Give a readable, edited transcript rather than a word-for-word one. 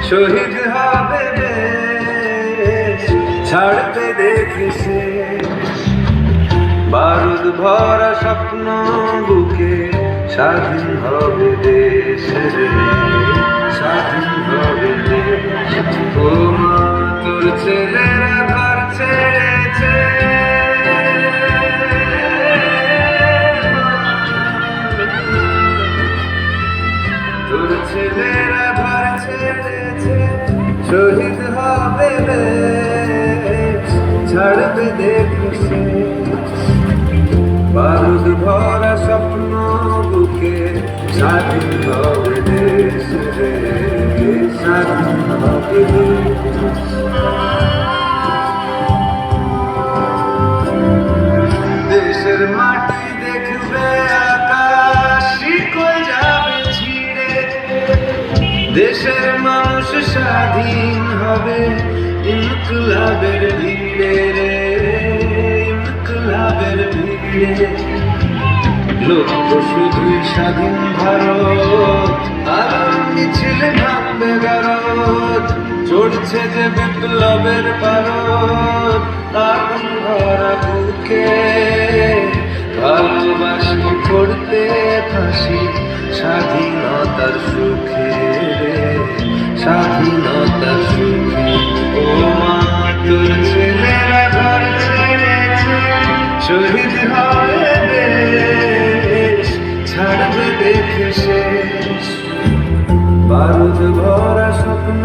শহীদ হবে দেশ, ছাড়বে দেখেছে বারুদ ভরা স্বপ্ন বুকে, স্বাধীন হবে দেশ রে, স্বাধীন হবে দেশ। ও মা তোর ছেলেরা ঘর ছেড়েছে, তোর ছেলেরা ঘর ছেড়েছে, শহীদ হবে দেশ, ছাড়বে দেখেছে বারুদ ভরা স্বপ্ন বুকে, স্বাধীন হবে দেশ রে, স্বাধীন হবে দেশ। দেশের মাটি দেখবে আকাশ, শিকল যাবে ছিঁড়ে, দেশের মানুষ স্বাধীন হবে ইনকলাবের ভিড়ে রে, ইনকলাবের ভিড়ে। লক্ষ্য শুধুই স্বাধীন ভারত, আলোর মিছিলে নামবে ভারত, চড়ছে যে বিপ্লবের পারদ, আগুন ভরা বুকে ভালোবাসি করতে ফাঁসি, স্বাধীনতার সুখে রে, স্বাধীনতার সুখে। ও মা তোর ছেলেরা ঘর ছেড়েছে, শহীদ হবে দেশ, ছাড়বে দেখে শেষ বারুদ ভরা স্বপ্ন